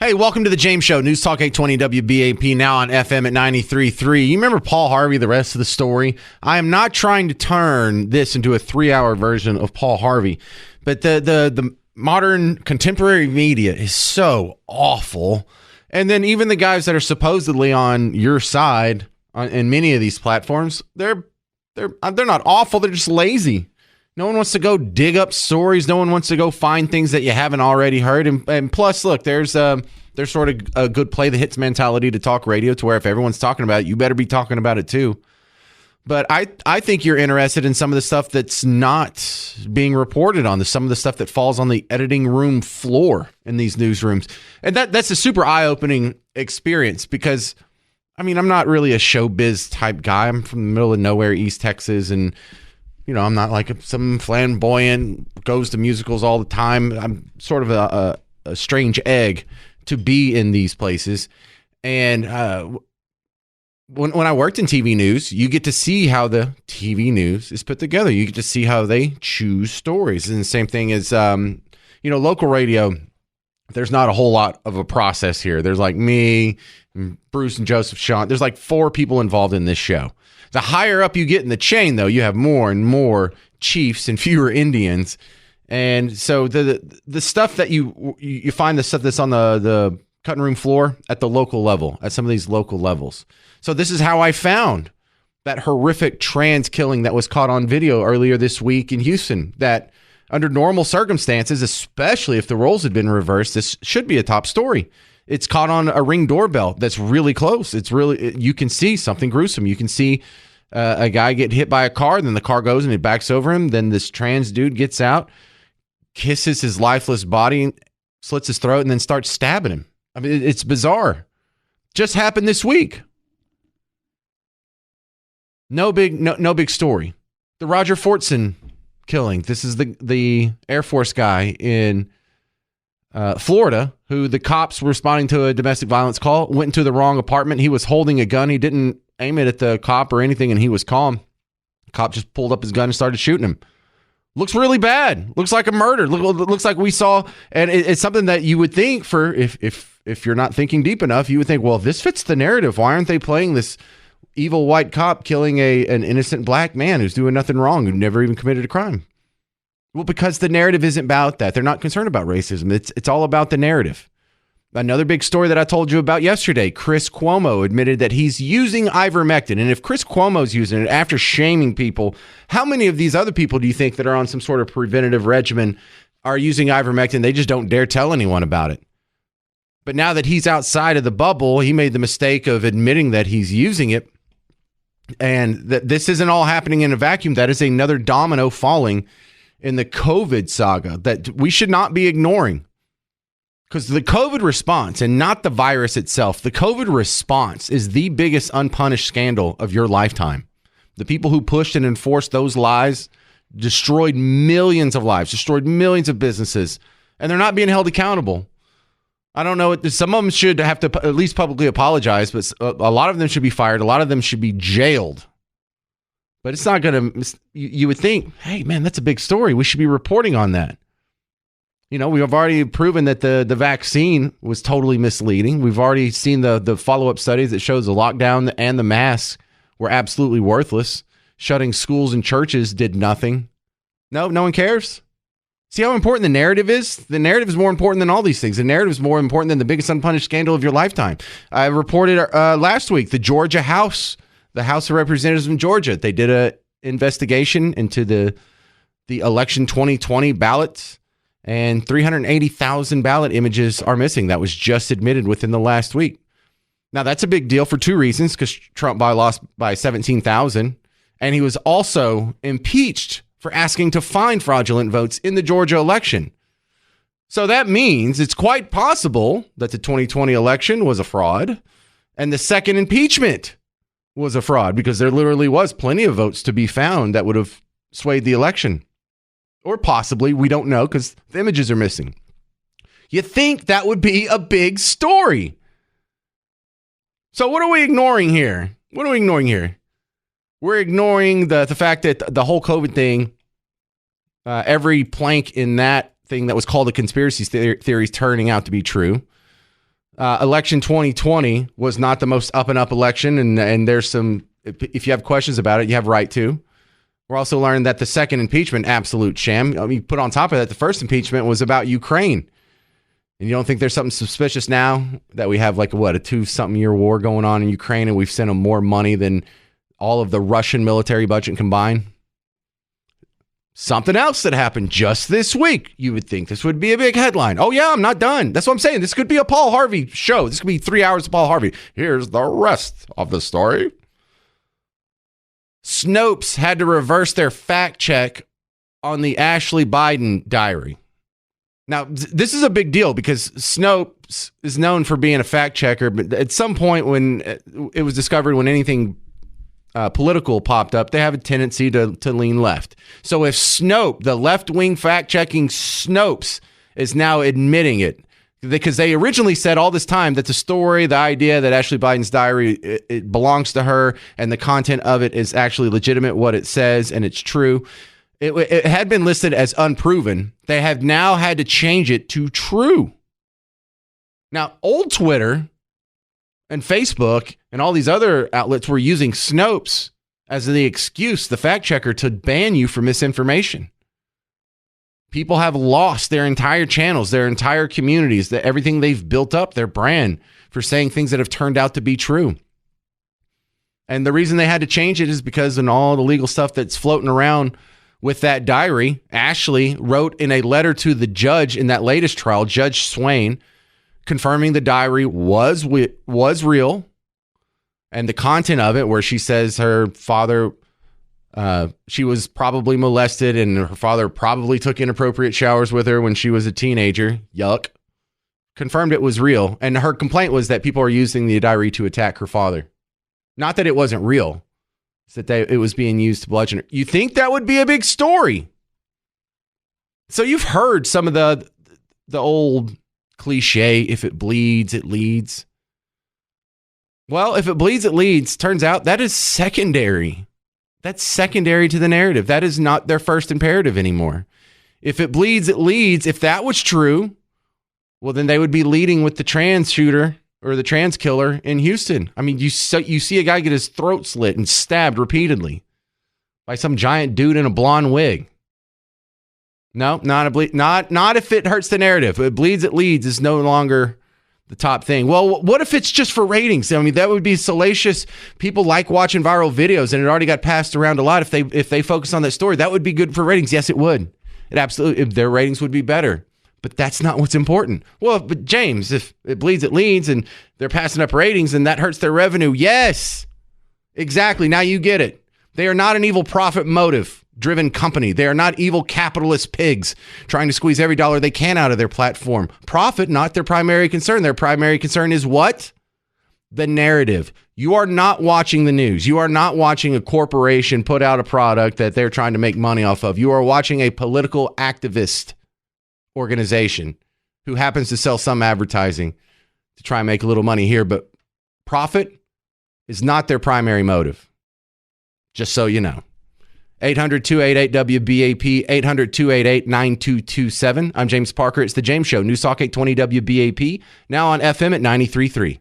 Hey, welcome to the James Show, News Talk 820 WBAP, now on FM at 93.3. You remember Paul Harvey, the rest of the story? I am not trying to turn this into a 3-hour version of Paul Harvey, but the modern contemporary media is so awful. And then even the guys that are supposedly on your side in many of these platforms, they're not awful, they're just lazy. No one wants to go dig up stories. No one wants to go find things that you haven't already heard. And plus, look, there's sort of a good play the hits mentality to talk radio, to where if everyone's talking about it, you better be talking about it too. But I think you're interested in some of the stuff that's not being reported on, some of the stuff that falls on the editing room floor in these newsrooms. And that's a super eye-opening experience because, I mean, I'm not really a showbiz type guy. I'm from the middle of nowhere, East Texas, and I'm not like some flamboyant, goes to musicals all the time. I'm sort of a strange egg to be in these places. And when I worked in TV news, you get to see how the TV news is put together. You get to see how they choose stories. And the same thing as, local radio, there's not a whole lot of a process here. There's like me, and Bruce and Joseph Sean. There's like 4 people involved in this show. The higher up you get in the chain, though, you have more and more chiefs and fewer Indians. And so the stuff that you find, the stuff that's on the cutting room floor at the local level, at some of these local levels. So this is how I found that horrific trans killing that was caught on video earlier this week in Houston, that under normal circumstances, especially if the roles had been reversed, this should be a top story. It's caught on a Ring doorbell that's really close. You can see something gruesome. You can see a guy get hit by a car, then the car goes and it backs over him. Then this trans dude gets out, kisses his lifeless body, slits his throat, and then starts stabbing him. I mean, it's bizarre. Just happened this week. No big story. The Roger Fortson killing. This is the Air Force guy in Florida, who the cops were responding to a domestic violence call, went into the wrong apartment. He was holding a gun. He didn't aim it at the cop or anything, and he was calm. The cop just pulled up his gun and started shooting him. Looks really bad. Looks like a murder. Looks like we saw, and it's something that you would think, for if you're not thinking deep enough, you would think, well, if this fits the narrative, why aren't they playing this evil white cop killing an innocent black man who's doing nothing wrong, who never even committed a crime? Well, because the narrative isn't about that. They're not concerned about racism. It's all about the narrative. Another big story that I told you about yesterday, Chris Cuomo admitted that he's using ivermectin. And if Chris Cuomo's using it after shaming people, how many of these other people do you think that are on some sort of preventative regimen are using ivermectin? They just don't dare tell anyone about it. But now that he's outside of the bubble, he made the mistake of admitting that he's using it. And that this isn't all happening in a vacuum. That is another domino falling in the COVID saga that we should not be ignoring. Because the COVID response, and not the virus itself, the COVID response is the biggest unpunished scandal of your lifetime. The people who pushed and enforced those lies destroyed millions of lives, destroyed millions of businesses, and they're not being held accountable. I don't know. Some of them should have to at least publicly apologize, but a lot of them should be fired. A lot of them should be jailed. But it's not going to, you would think, hey, man, that's a big story. We should be reporting on that. We have already proven that the vaccine was totally misleading. We've already seen the follow-up studies that shows the lockdown and the masks were absolutely worthless. Shutting schools and churches did nothing. No one cares. See how important the narrative is? The narrative is more important than all these things. The narrative is more important than the biggest unpunished scandal of your lifetime. I reported last week, the Georgia House, the House of Representatives in Georgia, they did an investigation into the election 2020 ballots. And 380,000 ballot images are missing. That was just admitted within the last week. Now, that's a big deal for 2 reasons, because Trump lost by 17,000. And he was also impeached for asking to find fraudulent votes in the Georgia election. So that means it's quite possible that the 2020 election was a fraud. And the second impeachment was a fraud, because there literally was plenty of votes to be found that would have swayed the election. Or possibly, we don't know, because the images are missing. You think that would be a big story. So what are we ignoring here? We're ignoring the fact that the whole COVID thing, every plank in that thing that was called a conspiracy theory is turning out to be true. Election 2020 was not the most up and up election, and there's some. If you have questions about it, you have right to. We're also learning that the second impeachment, absolute sham. I mean, put on top of that, the first impeachment was about Ukraine. And you don't think there's something suspicious now that we have a 2-something-year war going on in Ukraine, and we've sent them more money than all of the Russian military budget combined? Something else that happened just this week. You would think this would be a big headline. Oh, yeah, I'm not done. That's what I'm saying. This could be a Paul Harvey show. This could be 3 hours of Paul Harvey. Here's the rest of the story. Snopes had to reverse their fact check on the Ashley Biden diary. Now, this is a big deal because Snopes is known for being a fact checker, but at some point when it was discovered when anything political popped up, they have a tendency to lean left. So if Snopes, the left-wing fact-checking Snopes, is now admitting it, because they originally said all this time that the story, the idea that Ashley Biden's diary, it belongs to her and the content of it is actually legitimate, what it says, and it's true. It had been listed as unproven. They have now had to change it to true. Now, old Twitter and Facebook and all these other outlets were using Snopes as the excuse, the fact checker, to ban you for misinformation. People have lost their entire channels, their entire communities, everything they've built up, their brand, for saying things that have turned out to be true. And the reason they had to change it is because in all the legal stuff that's floating around with that diary, Ashley wrote in a letter to the judge in that latest trial, Judge Swain, confirming the diary was real, and the content of it, where she says her father, she was probably molested and her father probably took inappropriate showers with her when she was a teenager. Yuck. Confirmed it was real. And her complaint was that people are using the diary to attack her father. Not that it wasn't real. It's that it was being used to bludgeon her. You think that would be a big story? So you've heard some of the old cliche, if it bleeds, it leads. Well, if it bleeds, it leads. Turns out that is secondary. That's secondary to the narrative. That is not their first imperative anymore. If it bleeds, it leads. If that was true, well, then they would be leading with the trans shooter or the trans killer in Houston. I mean, you see a guy get his throat slit and stabbed repeatedly by some giant dude in a blonde wig. No, not if it hurts the narrative. If it bleeds, it leads is no longer the top thing. Well, what if it's just for ratings? I mean, that would be salacious. People like watching viral videos, and it already got passed around a lot. If they focus on that story, that would be good for ratings. Yes, it would. It absolutely, their ratings would be better. But that's not what's important. Well, but James, if it bleeds, it leads, and they're passing up ratings, and that hurts their revenue. Yes, exactly. Now you get it. They are not an evil profit motive driven company. They are not evil capitalist pigs trying to squeeze every dollar they can out of their platform. Profit, not their primary concern. Their primary concern is what? The narrative. You are not watching the news. You are not watching a corporation put out a product that they're trying to make money off of. You are watching a political activist organization who happens to sell some advertising to try and make a little money here, but profit is not their primary motive. Just so you know. 800-288-WBAP, 800-288-9227. I'm James Parker. It's The James Show, News Talk 820 WBAP, now on FM at 93.3.